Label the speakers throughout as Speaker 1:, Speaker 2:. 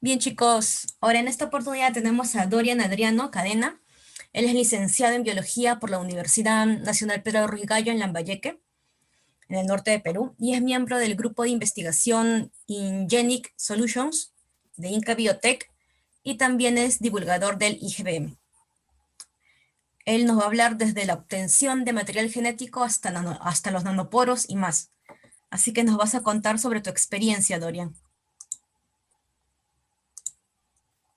Speaker 1: Bien, chicos, ahora en esta oportunidad tenemos a Dorian Adriano Cadena. Él es licenciado en Biología por la Universidad Nacional Pedro Ruiz Gallo en Lambayeque, en el norte de Perú, y es miembro del grupo de investigación InGenic Solutions de Inca Biotech y también es divulgador del IGBM. Él nos va a hablar desde la obtención de material genético hasta los nanoporos y más. Así que nos vas a contar sobre tu experiencia, Dorian.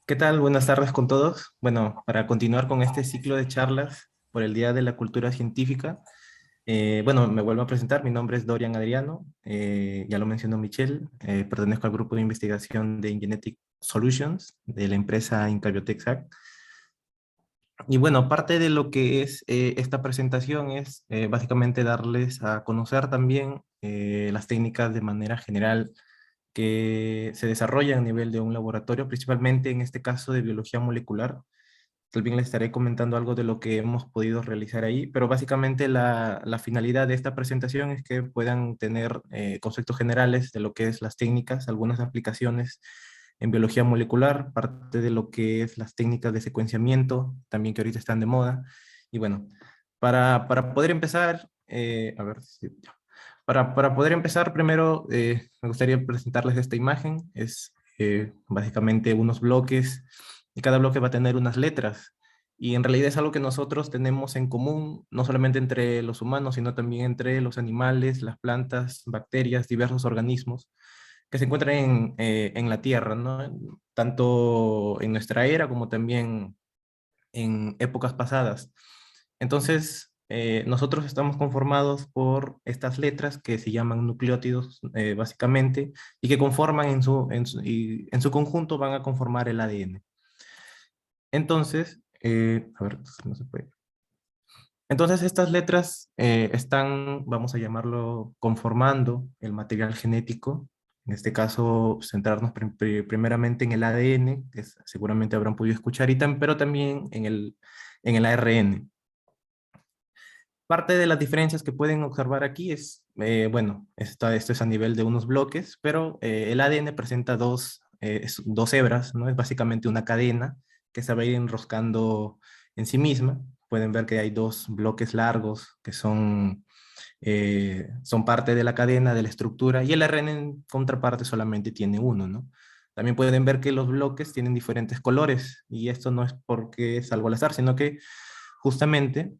Speaker 2: ¿Qué tal? Buenas tardes con todos. Bueno, para continuar con este ciclo de charlas por el Día de la Cultura Científica, bueno, me vuelvo a presentar. Mi nombre es Dorian Adriano, ya lo mencionó Michelle. Pertenezco al grupo de investigación de Genetic Solutions de la empresa Inca Biotech SAC. Y bueno, parte de lo que es esta presentación es básicamente darles a conocer también las técnicas de manera general que se desarrollan a nivel de un laboratorio, principalmente en este caso de biología molecular. También les estaré comentando algo de lo que hemos podido realizar ahí, pero básicamente la finalidad de esta presentación es que puedan tener conceptos generales de lo que es las técnicas, algunas aplicaciones en biología molecular, parte de lo que es las técnicas de secuenciamiento, también que ahorita están de moda. Y bueno, para poder empezar, a ver, para poder empezar primero me gustaría presentarles esta imagen. Es básicamente unos bloques y cada bloque va a tener unas letras. Y en realidad es algo que nosotros tenemos en común, no solamente entre los humanos, sino también entre los animales, las plantas, bacterias, diversos organismos que se encuentran en la Tierra, ¿no? Tanto en nuestra era como también en épocas pasadas. Entonces, nosotros estamos conformados por estas letras que se llaman nucleótidos, básicamente, y que conforman y en su conjunto van a conformar el ADN. Entonces, a ver, no se puede. Entonces, estas letras están, vamos a llamarlo, conformando el material genético. En este caso, centrarnos primeramente en el ADN, que seguramente habrán podido escuchar, pero también en el ARN. Parte de las diferencias que pueden observar aquí es, bueno, esto es a nivel de unos bloques, pero el ADN presenta dos hebras, ¿no? Es básicamente una cadena que se va a ir enroscando en sí misma. Pueden ver que hay dos bloques largos que son parte de la cadena, de la estructura, y el ARN en contraparte solamente tiene uno, ¿no? También pueden ver que los bloques tienen diferentes colores, y esto no es porque es algo al azar, sino que justamente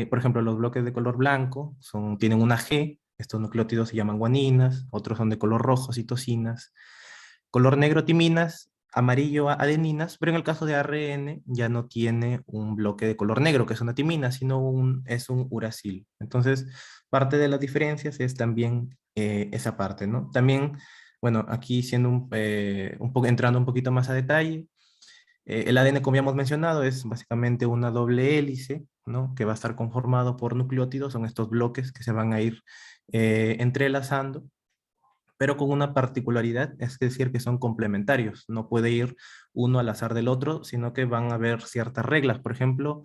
Speaker 2: por ejemplo, los bloques de color blanco tienen una G, estos nucleótidos se llaman guaninas, otros son de color rojo, citosinas, color negro, timinas, amarillo, adeninas, pero en el caso de ARN ya no tiene un bloque de color negro, que es una timina, sino es un uracil. Entonces, parte de las diferencias es también esa parte, ¿no? También, bueno, aquí siendo entrando un poquito más a detalle, el ADN, como ya hemos mencionado, es básicamente una doble hélice, ¿no? Que va a estar conformado por nucleótidos, son estos bloques que se van a ir entrelazando, pero con una particularidad, es decir, que son complementarios. No puede ir uno al azar del otro, sino que van a haber ciertas reglas. Por ejemplo,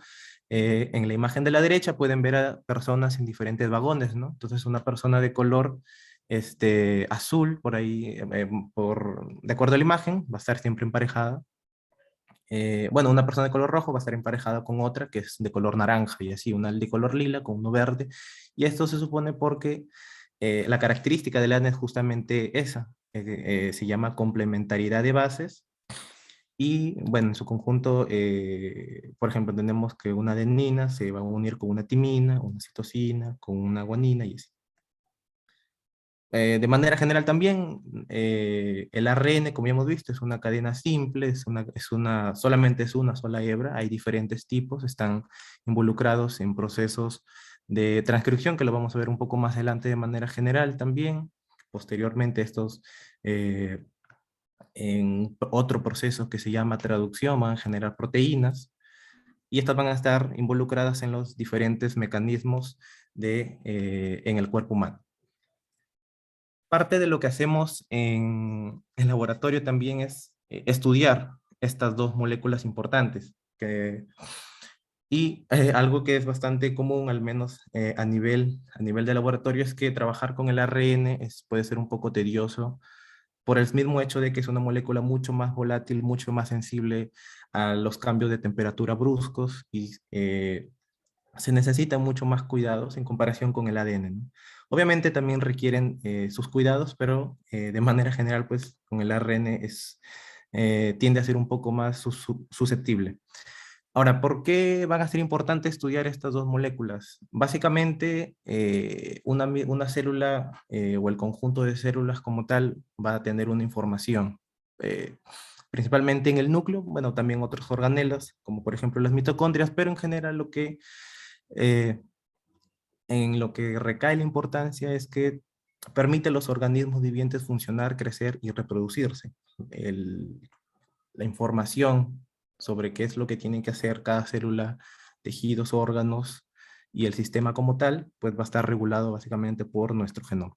Speaker 2: en la imagen de la derecha pueden ver a personas en diferentes vagones, ¿no? Entonces, una persona de color azul, por ahí, de acuerdo a la imagen, va a estar siempre emparejada. Bueno, una persona de color rojo va a estar emparejada con otra que es de color naranja y así, una de color lila con uno verde. Y esto se supone porque la característica del ADN es justamente esa, se llama complementariedad de bases. Y bueno, en su conjunto, por ejemplo, tenemos que una adenina se va a unir con una timina, una citosina, con una guanina y así. De manera general también, el ARN, como ya hemos visto, es una cadena simple, solamente es una sola hebra, hay diferentes tipos, están involucrados en procesos de transcripción, que lo vamos a ver un poco más adelante de manera general también. Posteriormente eh, en otro proceso que se llama traducción, van a generar proteínas, y estas van a estar involucradas en los diferentes mecanismos en el cuerpo humano. Parte de lo que hacemos en el laboratorio también es estudiar estas dos moléculas importantes, Y algo que es bastante común, al menos a nivel de laboratorio, es que trabajar con el ARN puede ser un poco tedioso por el mismo hecho de que es una molécula mucho más volátil, mucho más sensible a los cambios de temperatura bruscos y se necesitan mucho más cuidados en comparación con el ADN, ¿no? Obviamente también requieren sus cuidados, pero de manera general, pues con el ARN tiende a ser un poco más susceptible. Ahora, ¿por qué van a ser importantes estudiar estas dos moléculas? Básicamente, una célula o el conjunto de células como tal va a tener una información, eh, principalmente en el núcleo, bueno, también otros organelos, como por ejemplo las mitocondrias, pero en general eh, en lo que recae la importancia es que permite a los organismos vivientes funcionar, crecer y reproducirse. La información sobre qué es lo que tiene que hacer cada célula, tejidos, órganos y el sistema como tal, pues va a estar regulado básicamente por nuestro genoma.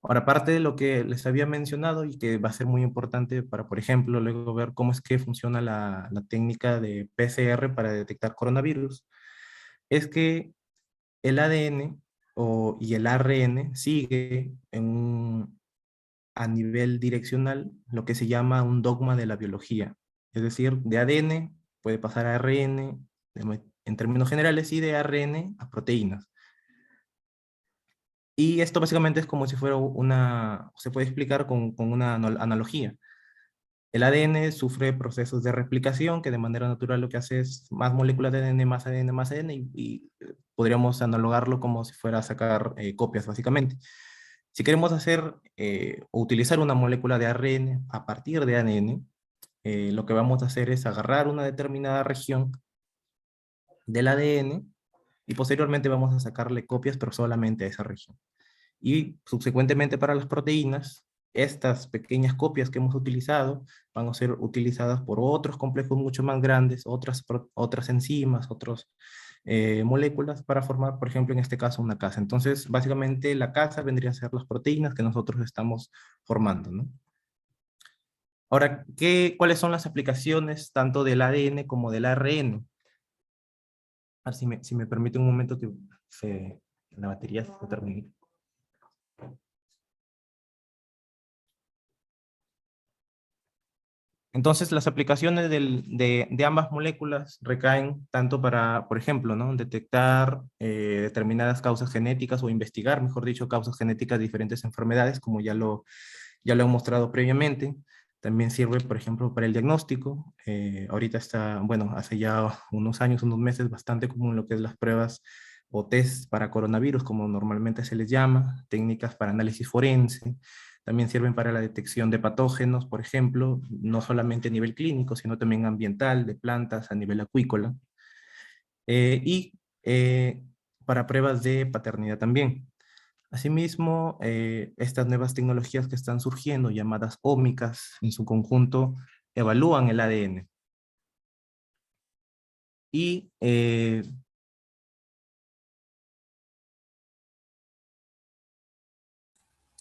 Speaker 2: Ahora, aparte de lo que les había mencionado y que va a ser muy importante para, por ejemplo, luego ver cómo es que funciona la técnica de PCR para detectar coronavirus, es que el ADN y el ARN sigue a nivel direccional lo que se llama un dogma de la biología. Es decir, de ADN puede pasar a ARN en términos generales y de ARN a proteínas. Y esto básicamente es como si fuera se puede explicar con una analogía. El ADN sufre procesos de replicación que de manera natural lo que hace es más moléculas de ADN, más ADN, más ADN y podríamos analogarlo como si fuera a sacar copias básicamente. Si queremos hacer o utilizar una molécula de ARN a partir de ADN, lo que vamos a hacer es agarrar una determinada región del ADN y posteriormente vamos a sacarle copias pero solamente a esa región. Y subsecuentemente para las proteínas, estas pequeñas copias que hemos utilizado van a ser utilizadas por otros complejos mucho más grandes, otras enzimas, otras moléculas para formar, por ejemplo, en este caso, una casa. Entonces, básicamente la casa vendría a ser las proteínas que nosotros estamos formando, ¿no? Ahora, ¿cuáles son las aplicaciones tanto del ADN como del ARN? A ver si me permite un momento que la batería se termine. Entonces, las aplicaciones de ambas moléculas recaen tanto para, por ejemplo, ¿no? Detectar determinadas causas genéticas o investigar, mejor dicho, causas genéticas de diferentes enfermedades, como ya lo he mostrado previamente. También sirve, por ejemplo, para el diagnóstico. Ahorita está, bueno, hace ya unos años, unos meses, bastante común lo que es las pruebas o test para coronavirus, como normalmente se les llama, técnicas para análisis forense. También sirven para la detección de patógenos, por ejemplo, no solamente a nivel clínico, sino también ambiental, de plantas, a nivel acuícola. Y para pruebas de paternidad también. Asimismo, estas nuevas tecnologías que están surgiendo, llamadas ómicas, en su conjunto, evalúan el ADN. Y,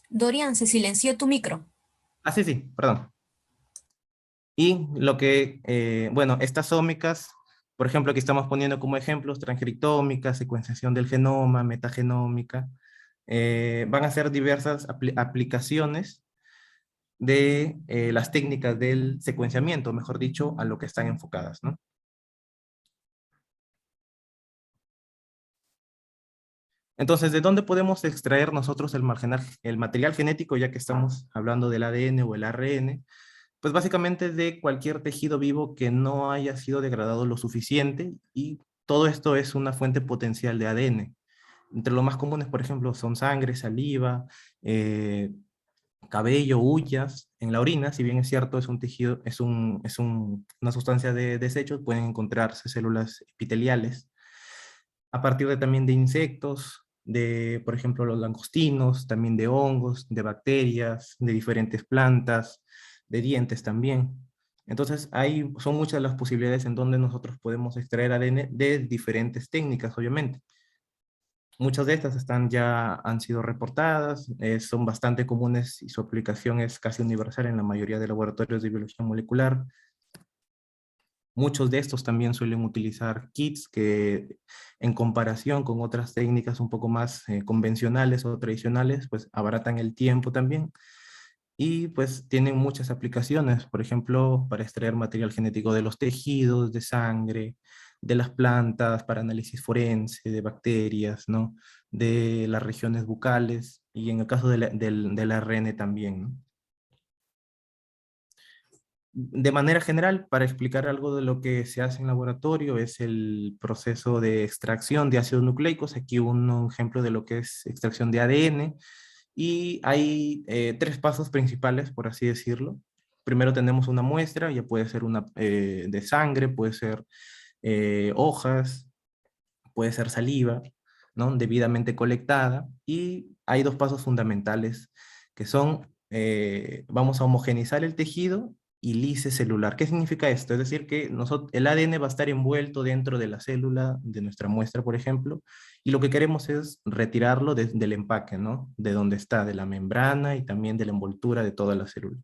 Speaker 1: Dorian, se silenció tu micro.
Speaker 2: sí, sí, perdón. Y bueno, estas ómicas, por ejemplo, aquí estamos poniendo como ejemplos transcriptómica, secuenciación del genoma, metagenómica, van a ser diversas aplicaciones de las técnicas del secuenciamiento, mejor dicho, a lo que están enfocadas, ¿no? Entonces, ¿de dónde podemos extraer nosotros el material genético, ya que estamos hablando del ADN o el ARN? Pues básicamente de cualquier tejido vivo que no haya sido degradado lo suficiente y todo esto es una fuente potencial de ADN. Entre los más comunes, por ejemplo, son sangre, saliva, cabello, huellas. En la orina, si bien es cierto, es un tejido, una sustancia de desecho, pueden encontrarse células epiteliales a partir también de insectos, de, por ejemplo, los langostinos, también de hongos, de bacterias, de diferentes plantas, de dientes también. Entonces, ahí son muchas las posibilidades en donde nosotros podemos extraer ADN de diferentes técnicas, obviamente. Muchas de estas han sido reportadas, son bastante comunes y su aplicación es casi universal en la mayoría de laboratorios de biología molecular. Muchos de estos también suelen utilizar kits que en comparación con otras técnicas un poco más convencionales o tradicionales, pues abaratan el tiempo también y pues tienen muchas aplicaciones, por ejemplo, para extraer material genético de los tejidos, de sangre, de las plantas, para análisis forense, de bacterias, ¿no? De las regiones bucales y en el caso del ARN también, ¿no? De manera general, para explicar algo de lo que se hace en laboratorio, es el proceso de extracción de ácidos nucleicos. Aquí un ejemplo de lo que es extracción de ADN. Y hay tres pasos principales, por así decirlo. Primero tenemos una muestra, ya puede ser una de sangre, puede ser hojas, puede ser saliva, ¿no? Debidamente colectada. Y hay dos pasos fundamentales que son, vamos a homogenizar el tejido y lise celular. ¿Qué significa esto? Es decir, que el ADN va a estar envuelto dentro de la célula de nuestra muestra, por ejemplo, y lo que queremos es retirarlo del empaque, ¿no? De donde está, de la membrana y también de la envoltura de toda la célula.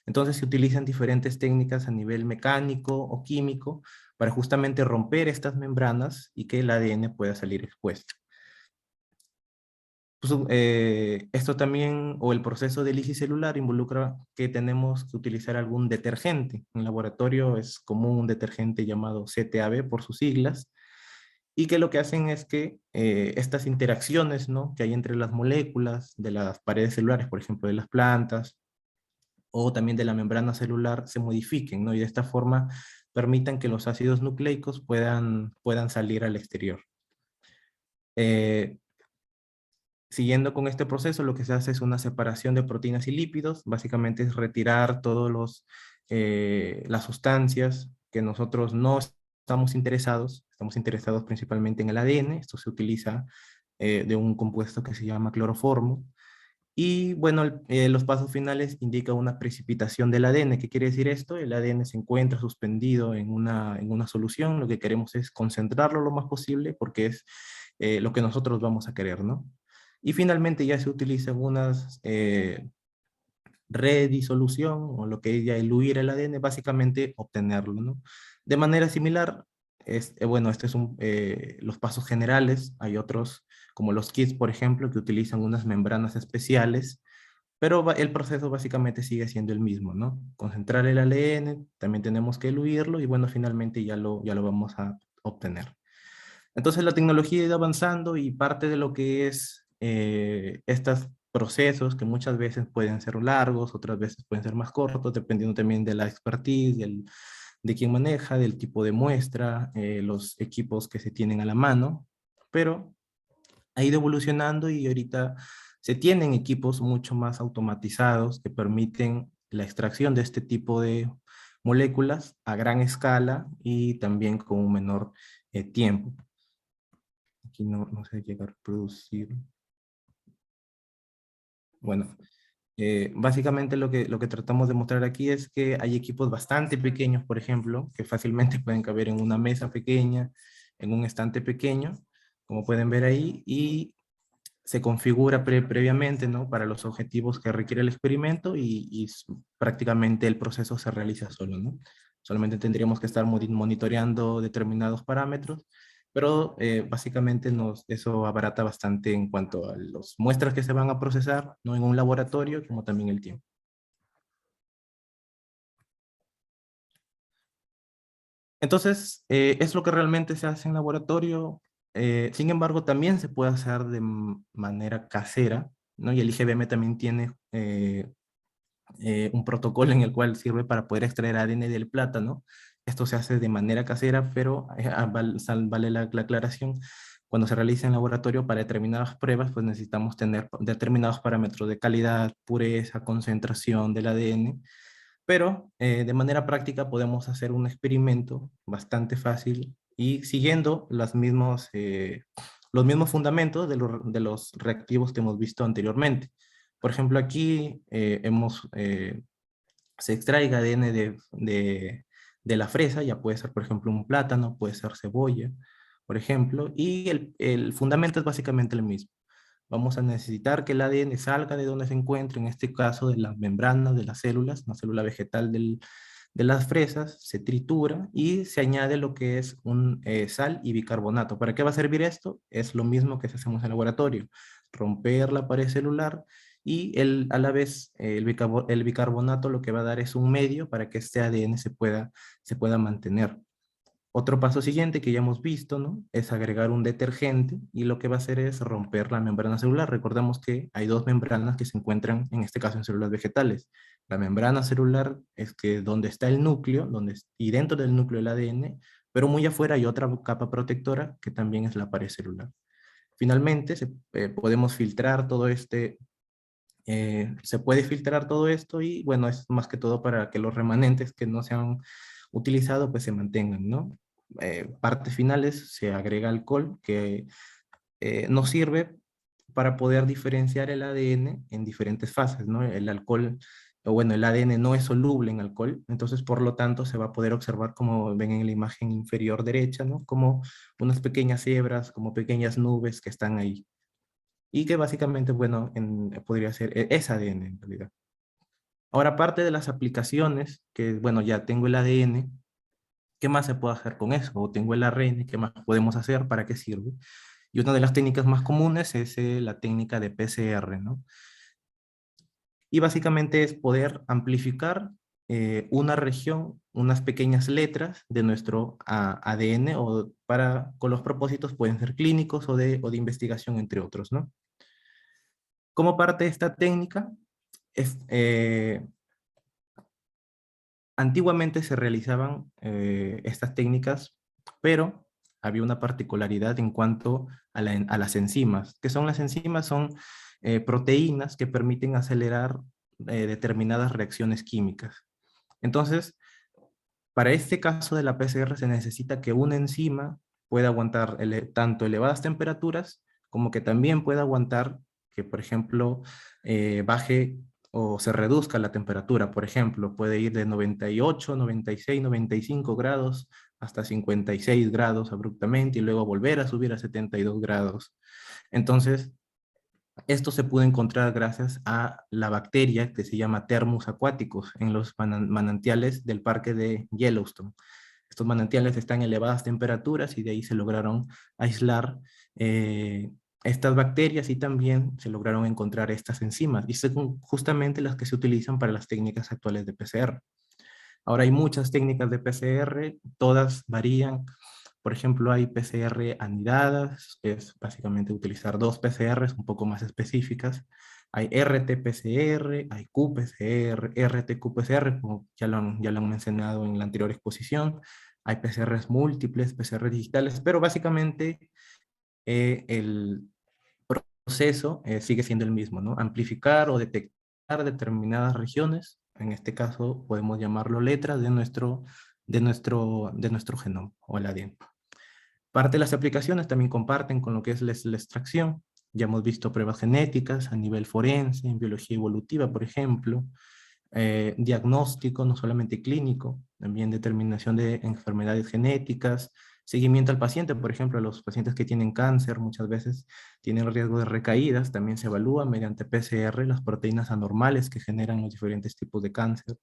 Speaker 2: Entonces se utilizan diferentes técnicas a nivel mecánico o químico para justamente romper estas membranas y que el ADN pueda salir expuesto. Pues, esto también, o el proceso de lisis celular, involucra que tenemos que utilizar algún detergente. En laboratorio es común un detergente llamado CTAB por sus siglas, y que lo que hacen es que estas interacciones, ¿no?, que hay entre las moléculas de las paredes celulares, por ejemplo, de las plantas, o también de la membrana celular, se modifiquen, ¿no? Y de esta forma permitan que los ácidos nucleicos puedan salir al exterior. Eh, Siguiendo con este proceso, lo que se hace es una separación de proteínas y lípidos. Básicamente es retirar todos las sustancias que nosotros no estamos interesados. Estamos interesados principalmente en el ADN. Esto se utiliza de un compuesto que se llama cloroformo. Y bueno, los pasos finales indican una precipitación del ADN. ¿Qué quiere decir esto? El ADN se encuentra suspendido en una solución. Lo que queremos es concentrarlo lo más posible porque es lo que nosotros vamos a querer, ¿no? Y finalmente ya se utilizan unas redisolución o lo que es ya eluir el ADN, básicamente obtenerlo, ¿no? De manera similar, bueno, estos son los pasos generales. Hay otros, como los kits, por ejemplo, que utilizan unas membranas especiales, pero el proceso básicamente sigue siendo el mismo, ¿no? Concentrar el ADN, también tenemos que eluirlo y bueno, finalmente ya lo vamos a obtener. Entonces la tecnología ha ido avanzando y parte de lo que es estos procesos, que muchas veces pueden ser largos, otras veces pueden ser más cortos, dependiendo también de la expertise, de quién maneja, del tipo de muestra, los equipos que se tienen a la mano, pero ha ido evolucionando y ahorita se tienen equipos mucho más automatizados que permiten la extracción de este tipo de moléculas a gran escala y también con un menor tiempo. Aquí no se llega a reproducir. Bueno, básicamente lo que tratamos de mostrar aquí es que hay equipos bastante pequeños, por ejemplo, que fácilmente pueden caber en una mesa pequeña, en un estante pequeño, como pueden ver ahí, y se configura previamente, ¿no?, para los objetivos que requiere el experimento y prácticamente el proceso se realiza solo, ¿no? Solamente tendríamos que estar monitoreando determinados parámetros, pero básicamente eso abarata bastante en cuanto a las muestras que se van a procesar, ¿no?, en un laboratorio, como también el tiempo. Entonces, es lo que realmente se hace en laboratorio. Sin embargo, también se puede hacer de manera casera, ¿no? Y el IGBM también tiene un protocolo en el cual sirve para poder extraer ADN del plátano. Esto se hace de manera casera, pero vale la aclaración. Cuando se realiza en laboratorio para determinadas pruebas, pues necesitamos tener determinados parámetros de calidad, pureza, concentración del ADN, pero de manera práctica podemos hacer un experimento bastante fácil y siguiendo los mismos fundamentos de los reactivos que hemos visto anteriormente. Por ejemplo, aquí se extraiga ADN de la fresa, ya puede ser, por ejemplo, un plátano, puede ser cebolla, por ejemplo, y el fundamento es básicamente el mismo. Vamos a necesitar que el ADN salga de donde se encuentra, en este caso de las membranas de las células, una célula vegetal de las fresas, se tritura y se añade lo que es un sal y bicarbonato. ¿Para qué va a servir esto? Es lo mismo que hacemos en el laboratorio, romper la pared celular y a la vez el bicarbonato lo que va a dar es un medio para que este ADN se pueda mantener. Otro paso siguiente que ya hemos visto, ¿no? Es agregar un detergente y lo que va a hacer es romper la membrana celular. Recordemos que hay dos membranas que se encuentran, en este caso, en células vegetales. La membrana celular es que donde está el núcleo, y dentro del núcleo el ADN, pero muy afuera hay otra capa protectora que también es la pared celular. Finalmente, podemos filtrar todo se puede filtrar todo esto y bueno, es más que todo para que los remanentes que no se han utilizado pues se mantengan, ¿no? Partes finales se agrega alcohol que nos sirve para poder diferenciar el ADN en diferentes fases, ¿no? El alcohol, o bueno, el ADN no es soluble en alcohol, entonces por lo tanto se va a poder observar como ven en la imagen inferior derecha, ¿no? Como unas pequeñas hebras, como pequeñas nubes que están ahí y que básicamente, bueno, podría ser es ADN en realidad. Ahora, aparte de las aplicaciones, que bueno, ya tengo el ADN, ¿qué más se puede hacer con eso? O tengo el ARN, ¿qué más podemos hacer? ¿Para qué sirve? Y una de las técnicas más comunes es la técnica de PCR, ¿no? Y básicamente es poder amplificar una región, unas pequeñas letras de nuestro ADN, con los propósitos pueden ser clínicos o de investigación, entre otros, ¿no? Como parte de esta técnica, es, antiguamente se realizaban estas técnicas, pero había una particularidad en cuanto a las enzimas. ¿Qué son las enzimas? Son proteínas que permiten acelerar determinadas reacciones químicas. Entonces, para este caso de la PCR se necesita que una enzima pueda aguantar tanto elevadas temperaturas como que también pueda aguantar que, por ejemplo, baje o se reduzca la temperatura. Por ejemplo, puede ir de 98, 96, 95 grados hasta 56 grados abruptamente y luego volver a subir a 72 grados. Entonces, esto se pudo encontrar gracias a la bacteria que se llama Thermus aquaticus en los manantiales del parque de Yellowstone. Estos manantiales están en elevadas temperaturas y de ahí se lograron aislar estas bacterias y también se lograron encontrar estas enzimas y son justamente las que se utilizan para las técnicas actuales de PCR. Ahora hay muchas técnicas de PCR, todas varían. Por ejemplo, hay PCR anidadas, es básicamente utilizar dos PCRs un poco más específicas. Hay RT-PCR, hay qPCR, RT-qPCR, como ya lo han mencionado en la anterior exposición. Hay PCRs múltiples, PCRs digitales, pero básicamente el proceso sigue siendo el mismo, ¿no? Amplificar o detectar determinadas regiones, en este caso podemos llamarlo letras de nuestro genoma o el ADN. Parte de las aplicaciones también comparten con lo que es la extracción. Ya hemos visto pruebas genéticas a nivel forense, en biología evolutiva, por ejemplo, diagnóstico, no solamente clínico, también determinación de enfermedades genéticas, seguimiento al paciente, por ejemplo, los pacientes que tienen cáncer muchas veces tienen riesgo de recaídas, también se evalúa mediante PCR las proteínas anormales que generan los diferentes tipos de cáncer.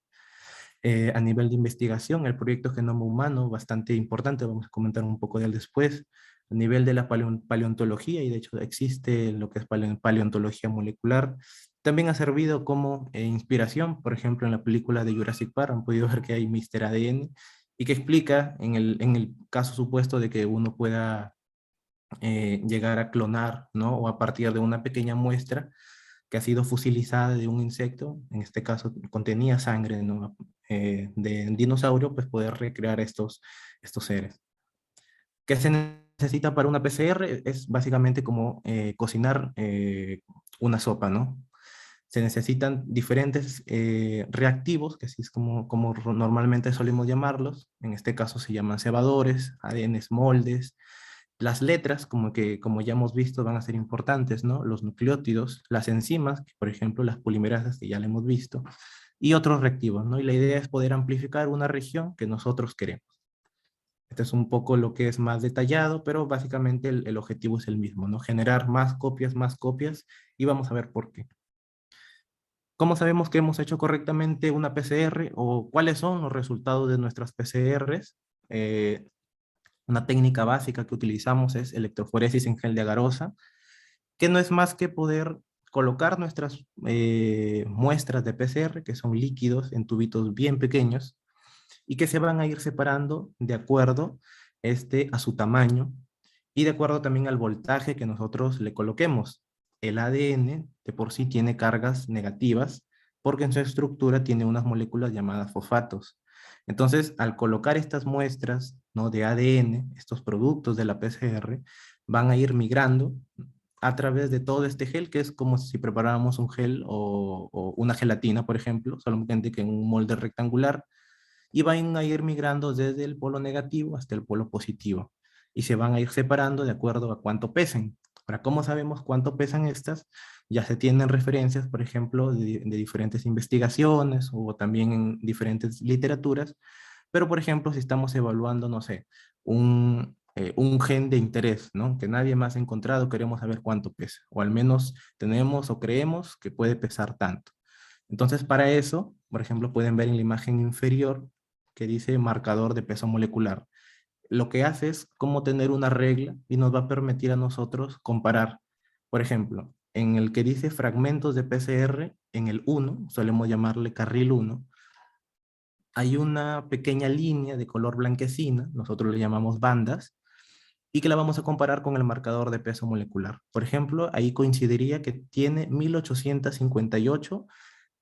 Speaker 2: A nivel de investigación, el proyecto Genoma Humano, bastante importante, vamos a comentar un poco de él después. A nivel de la paleontología, y de hecho existe lo que es paleontología molecular, también ha servido como inspiración, por ejemplo, en la película de Jurassic Park, han podido ver que hay Mr. ADN, y que explica en el caso supuesto de que uno pueda llegar a clonar, ¿no? O a partir de una pequeña muestra que ha sido fusilizada de un insecto, en este caso contenía sangre, ¿no? De un dinosaurio, pues poder recrear estos seres. ¿Qué se necesita para una PCR? Es básicamente como cocinar una sopa, ¿no? Se necesitan diferentes reactivos, que así es como normalmente solemos llamarlos. En este caso se llaman cebadores, ADNs moldes. Las letras, como ya hemos visto, van a ser importantes, ¿no? Los nucleótidos, las enzimas, por ejemplo, las polimerasas, que ya lo hemos visto, y otros reactivos, ¿no? Y la idea es poder amplificar una región que nosotros queremos. Este es un poco lo que es más detallado, pero básicamente el objetivo es el mismo, ¿no? Generar más copias, y vamos a ver por qué. ¿Cómo sabemos que hemos hecho correctamente una PCR o cuáles son los resultados de nuestras PCRs? Eh, una técnica básica que utilizamos es electroforesis en gel de agarosa, que no es más que poder colocar nuestras muestras de PCR, que son líquidos en tubitos bien pequeños, y que se van a ir separando de acuerdo a su tamaño y de acuerdo también al voltaje que nosotros le coloquemos. El ADN de por sí tiene cargas negativas porque en su estructura tiene unas moléculas llamadas fosfatos. Entonces, al colocar estas muestras, ¿no?, de ADN, estos productos de la PCR, van a ir migrando a través de todo este gel, que es como si preparáramos un gel o una gelatina, por ejemplo, solamente que en un molde rectangular, y van a ir migrando desde el polo negativo hasta el polo positivo y se van a ir separando de acuerdo a cuánto pesen. Para cómo sabemos cuánto pesan estas, ya se tienen referencias, por ejemplo, de diferentes investigaciones o también en diferentes literaturas, pero por ejemplo, si estamos evaluando, no sé, un gen de interés, ¿no?, que nadie más ha encontrado, queremos saber cuánto pesa, o al menos tenemos o creemos que puede pesar tanto. Entonces, para eso, por ejemplo, pueden ver en la imagen inferior que dice marcador de peso molecular. Lo que hace es como tener una regla y nos va a permitir a nosotros comparar. Por ejemplo, en el que dice fragmentos de PCR, en el 1, solemos llamarle carril 1, hay una pequeña línea de color blanquecina, nosotros le llamamos bandas, y que la vamos a comparar con el marcador de peso molecular. Por ejemplo, ahí coincidiría que tiene 1858.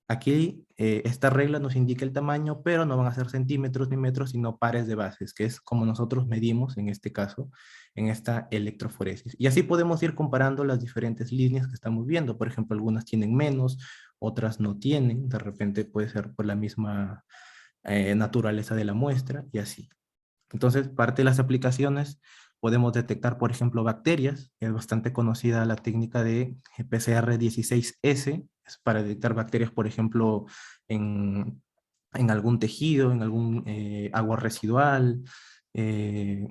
Speaker 2: Aquí esta regla nos indica el tamaño, pero no van a ser centímetros ni metros, sino pares de bases, que es como nosotros medimos en este caso, en esta electroforesis. Y así podemos ir comparando las diferentes líneas que estamos viendo. Por ejemplo, algunas tienen menos, otras no tienen. De repente puede ser por la misma naturaleza de la muestra y así. Entonces, parte de las aplicaciones, podemos detectar, por ejemplo, bacterias. Es bastante conocida la técnica de PCR-16S, es para detectar bacterias, por ejemplo, en, en algún tejido, en algún agua residual. Eh,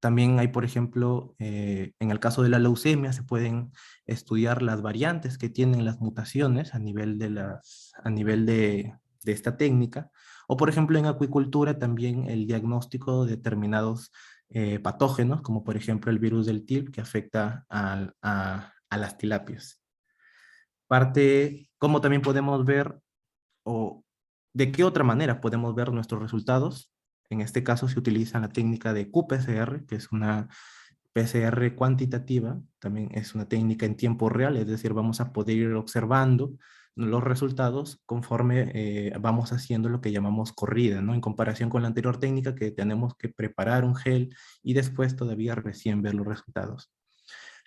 Speaker 2: también hay, por ejemplo, en el caso de la leucemia, se pueden estudiar las variantes que tienen las mutaciones a nivel de esta técnica. O, por ejemplo, en acuicultura también el diagnóstico de determinados patógenos, como por ejemplo el virus del TIP que afecta a las tilapias. Parte, cómo también podemos ver o de qué otra manera podemos ver nuestros resultados. En este caso se utiliza la técnica de qPCR, que es una PCR cuantitativa, también es una técnica en tiempo real, es decir, vamos a poder ir observando los resultados conforme vamos haciendo lo que llamamos corrida, ¿no? En comparación con la anterior técnica que tenemos que preparar un gel y después todavía recién ver los resultados.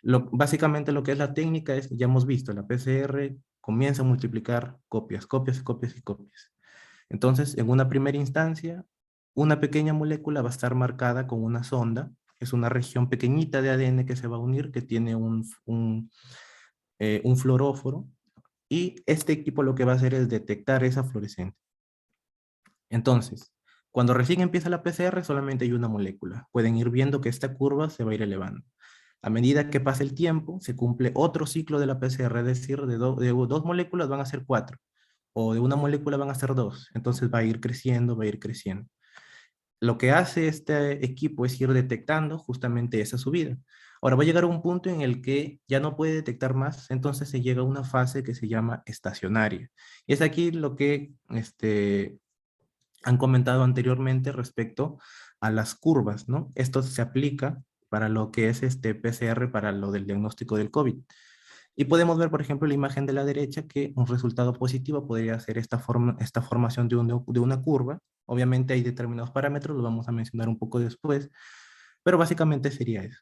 Speaker 2: Básicamente lo que es la técnica es, ya hemos visto, la PCR comienza a multiplicar copias, copias, copias y copias. Entonces, en una primera instancia, una pequeña molécula va a estar marcada con una sonda. Es una región pequeñita de ADN que se va a unir, que tiene un fluoróforo. Y este equipo lo que va a hacer es detectar esa fluorescencia. Entonces, cuando recién empieza la PCR, solamente hay una molécula. Pueden ir viendo que esta curva se va a ir elevando. A medida que pasa el tiempo, se cumple otro ciclo de la PCR, es decir, de dos moléculas van a ser cuatro, o de una molécula van a ser dos. Entonces va a ir creciendo, va a ir creciendo. Lo que hace este equipo es ir detectando justamente esa subida. Ahora va a llegar a un punto en el que ya no puede detectar más, entonces se llega a una fase que se llama estacionaria. Y es aquí lo que han comentado anteriormente respecto a las curvas, ¿no? Esto se aplica para lo que es este PCR, para lo del diagnóstico del COVID. Y podemos ver, por ejemplo, la imagen de la derecha que un resultado positivo podría ser esta formación de una curva. Obviamente hay determinados parámetros, lo vamos a mencionar un poco después, pero básicamente sería eso.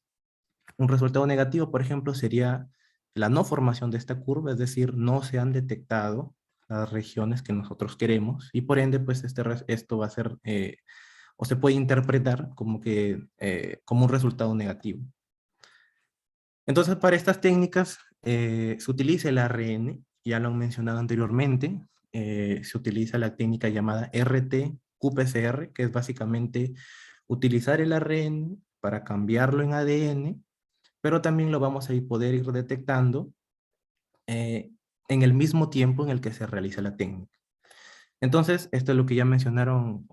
Speaker 2: Un resultado negativo, por ejemplo, sería la no formación de esta curva, es decir, no se han detectado las regiones que nosotros queremos y por ende, pues esto va a ser, o se puede interpretar como como un resultado negativo. Entonces, para estas técnicas se utiliza el ARN, ya lo han mencionado anteriormente, se utiliza la técnica llamada RT-qPCR, que es básicamente utilizar el ARN para cambiarlo en ADN, pero también lo vamos a poder ir detectando en el mismo tiempo en el que se realiza la técnica. Entonces, esto es lo que ya mencionaron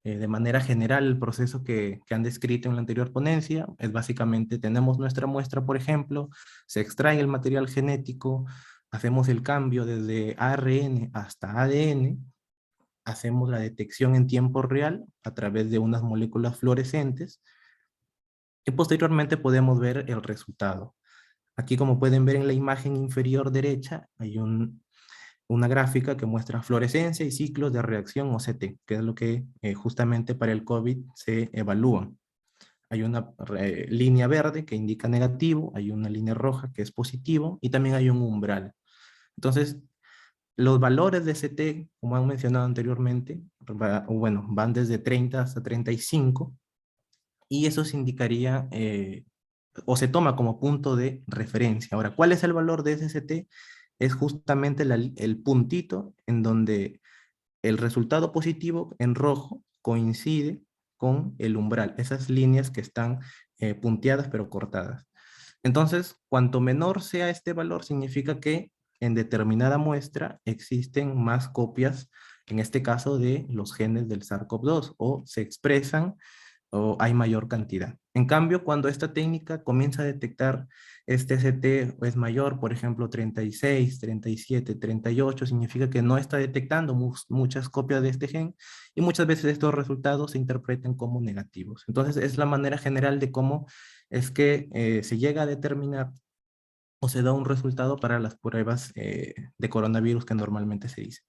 Speaker 2: de manera general el proceso que han descrito en la anterior ponencia. Es básicamente, tenemos nuestra muestra, por ejemplo, se extrae el material genético, hacemos el cambio desde ARN hasta ADN, hacemos la detección en tiempo real a través de unas moléculas fluorescentes y posteriormente podemos ver el resultado. Aquí, como pueden ver en la imagen inferior derecha, hay una gráfica que muestra fluorescencia y ciclos de reacción o CT, que es lo que justamente para el COVID se evalúa. Hay una línea verde que indica negativo, hay una línea roja que es positivo y también hay un umbral. Entonces, los valores de CT, como han mencionado anteriormente, bueno, van desde 30 hasta 35 y eso se indicaría o se toma como punto de referencia. Ahora, ¿cuál es el valor de ese CT? Es justamente el puntito en donde el resultado positivo en rojo coincide con el umbral, esas líneas que están punteadas pero cortadas. Entonces, cuanto menor sea este valor, significa que en determinada muestra existen más copias, en este caso de los genes del SARS-CoV-2, o se expresan o hay mayor cantidad. En cambio, cuando esta técnica comienza a detectar este CT es mayor, por ejemplo, 36, 37, 38, significa que no está detectando muchas copias de este gen y muchas veces estos resultados se interpretan como negativos. Entonces, es la manera general de cómo es que se llega a determinar o se da un resultado para las pruebas de coronavirus que normalmente se dice.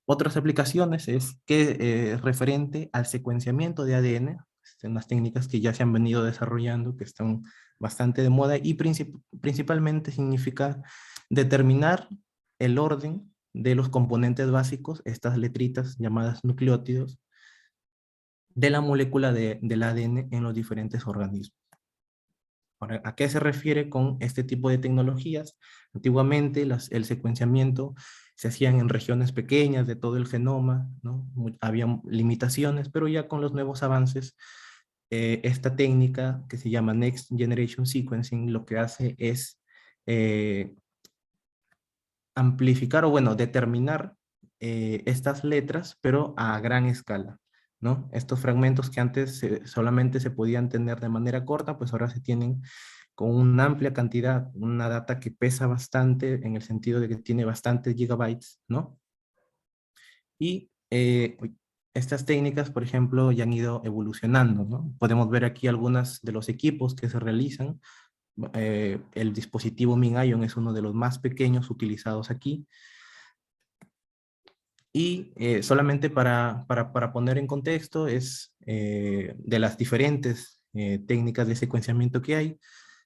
Speaker 2: Otras aplicaciones es que es referente al secuenciamiento de ADN, unas técnicas que ya se han venido desarrollando, que están bastante de moda y principalmente significa determinar el orden de los componentes básicos, estas letritas llamadas nucleótidos, de la molécula del ADN en los diferentes organismos. Ahora, ¿a qué se refiere con este tipo de tecnologías? Antiguamente el secuenciamiento se hacían en regiones pequeñas de todo el genoma, ¿no? Había limitaciones, pero ya con los nuevos avances, esta técnica que se llama Next Generation Sequencing lo que hace es eh, amplificar o bueno, determinar estas letras, pero a gran escala, ¿no? Estos fragmentos que antes solamente se podían tener de manera corta, pues ahora se tienen con una amplia cantidad, una data que pesa bastante en el sentido de que tiene bastantes gigabytes, ¿no? Y estas técnicas, por ejemplo, ya han ido evolucionando, ¿no? Podemos ver aquí algunos de los equipos que se realizan. El dispositivo MinION es uno de los más pequeños utilizados aquí. Y solamente para poner en contexto, es de las diferentes técnicas de secuenciamiento que hay,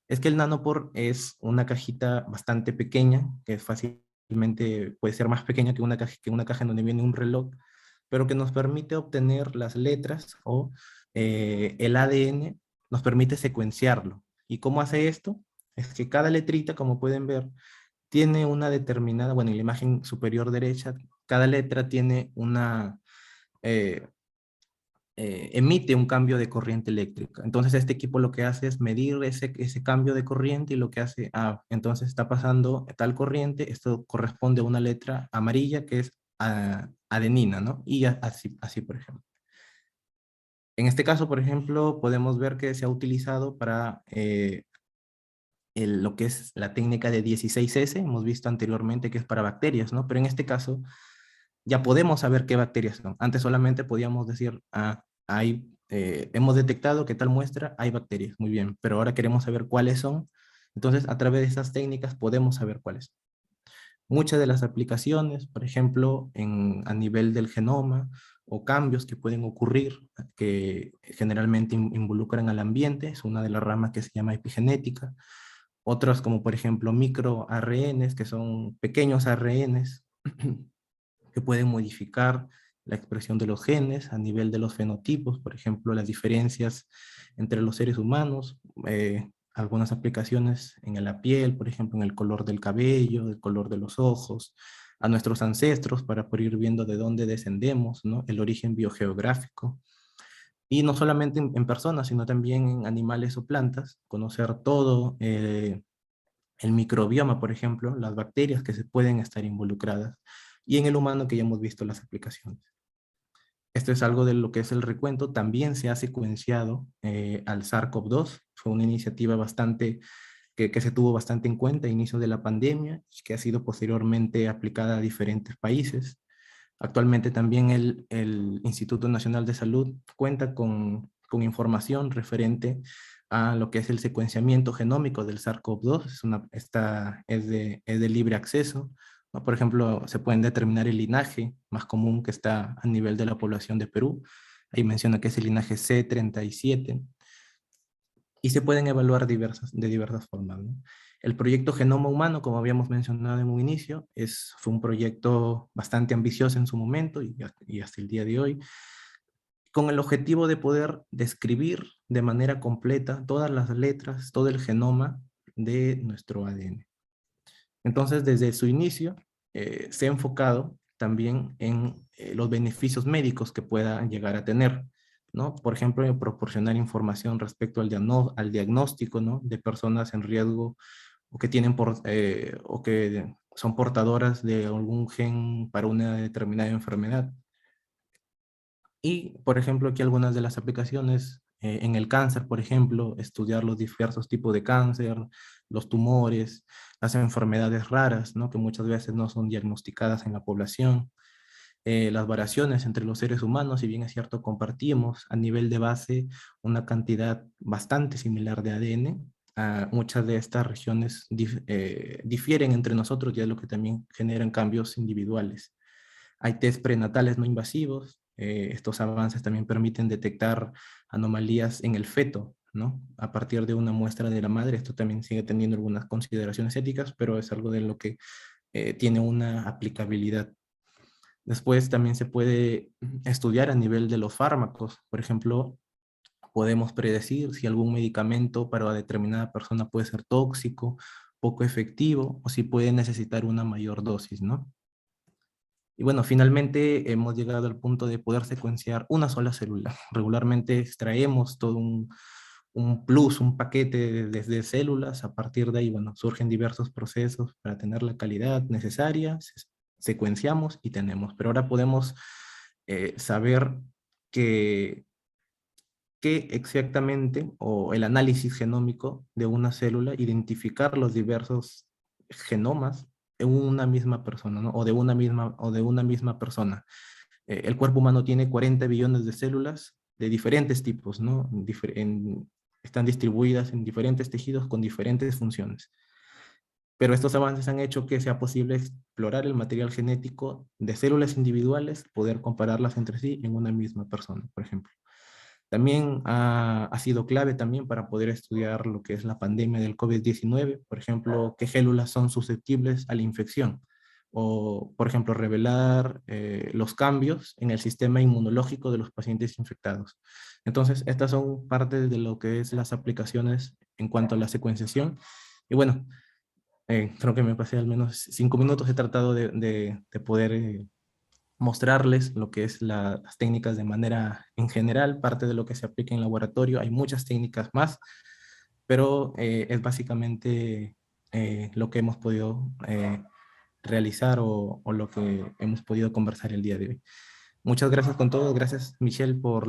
Speaker 2: es que el nanopore es una cajita bastante pequeña, que fácilmente puede ser más pequeña que una caja en donde viene un reloj, pero que nos permite obtener las letras o el ADN, nos permite secuenciarlo. ¿Y cómo hace esto? Es que cada letrita, como pueden ver, tiene una determinada, bueno, en la imagen superior derecha, cada letra tiene eh, emite un cambio de corriente eléctrica. Entonces este equipo lo que hace es medir ese cambio de corriente y lo que hace, entonces está pasando tal corriente, esto corresponde a una letra amarilla que es adenina, ¿no? Y así por ejemplo. En este caso, por ejemplo, podemos ver que se ha utilizado para lo que es la técnica de 16S, hemos visto anteriormente que es para bacterias, ¿no? Pero en este caso ya podemos saber qué bacterias son. Antes solamente podíamos decir, hemos detectado que tal muestra hay bacterias, muy bien, pero ahora queremos saber cuáles son. Entonces, a través de esas técnicas podemos saber cuáles. Muchas de las aplicaciones, por ejemplo, a nivel del genoma o cambios que pueden ocurrir, que generalmente involucran al ambiente, es una de las ramas que se llama epigenética. Otras como por ejemplo microARNs, que son pequeños ARNs que pueden modificar la expresión de los genes a nivel de los fenotipos, por ejemplo, las diferencias entre los seres humanos, algunas aplicaciones en la piel, por ejemplo, en el color del cabello, el color de los ojos, a nuestros ancestros para poder ir viendo de dónde descendemos, ¿no? El origen biogeográfico. Y no solamente en personas, sino también en animales o plantas, conocer todo el microbioma, por ejemplo, las bacterias que se pueden estar involucradas, y en el humano que ya hemos visto las aplicaciones. Esto es algo de lo que es el recuento. También se ha secuenciado al SARS-CoV-2. Fue una iniciativa que se tuvo bastante en cuenta a inicio de la pandemia y que ha sido posteriormente aplicada a diferentes países. Actualmente también el Instituto Nacional de Salud cuenta con información referente a lo que es el secuenciamiento genómico del SARS-CoV-2. Es de libre acceso, ¿no? Por ejemplo, se pueden determinar el linaje más común que está a nivel de la población de Perú. Ahí menciona que es el linaje C37 y se pueden evaluar de diversas formas, ¿no? El proyecto Genoma Humano, como habíamos mencionado en un inicio, fue un proyecto bastante ambicioso en su momento y hasta el día de hoy, con el objetivo de poder describir de manera completa todas las letras, todo el genoma de nuestro ADN. Entonces, desde su inicio, se ha enfocado también en los beneficios médicos que pueda llegar a tener, ¿no? Por ejemplo, en proporcionar información respecto al diagnóstico, ¿no? De personas en riesgo o que o que son portadoras de algún gen para una determinada enfermedad. Y, por ejemplo, aquí algunas de las aplicaciones en el cáncer, por ejemplo, estudiar los diversos tipos de cáncer, los tumores, las enfermedades raras, ¿no? Que muchas veces no son diagnosticadas en la población, las variaciones entre los seres humanos, si bien es cierto, compartimos a nivel de base una cantidad bastante similar de ADN, muchas de estas regiones difieren entre nosotros y es lo que también generan cambios individuales. Hay test prenatales no invasivos. Estos avances también permiten detectar anomalías en el feto, ¿no? A partir de una muestra de la madre. Esto también sigue teniendo algunas consideraciones éticas, pero es algo de lo que tiene una aplicabilidad. Después también se puede estudiar a nivel de los fármacos. Por ejemplo, podemos predecir si algún medicamento para determinada persona puede ser tóxico, poco efectivo, o si puede necesitar una mayor dosis, ¿no? Y bueno, finalmente hemos llegado al punto de poder secuenciar una sola célula. Regularmente extraemos todo un paquete desde células. A partir de ahí, bueno, surgen diversos procesos para tener la calidad necesaria. Secuenciamos y tenemos. Pero ahora podemos saber que, qué exactamente, o el análisis genómico de una célula, identificar los diversos genomas en una misma persona, ¿no? O de una misma persona. El cuerpo humano tiene 40 billones de células de diferentes tipos, ¿no? Están distribuidas en diferentes tejidos con diferentes funciones. Pero estos avances han hecho que sea posible explorar el material genético de células individuales, poder compararlas entre sí en una misma persona, por ejemplo. También ha sido clave también para poder estudiar lo que es la pandemia del COVID-19, por ejemplo, qué células son susceptibles a la infección, o, por ejemplo, revelar los cambios en el sistema inmunológico de los pacientes infectados. Entonces, estas son parte de lo que es las aplicaciones en cuanto a la secuenciación. Y bueno, creo que me pasé al menos 5 minutos, he tratado de poder mostrarles lo que es las técnicas de manera en general, parte de lo que se aplica en laboratorio. Hay muchas técnicas más, pero es básicamente lo que hemos podido realizar o lo que hemos podido conversar el día de hoy. Muchas gracias con todo. Gracias, Michelle, por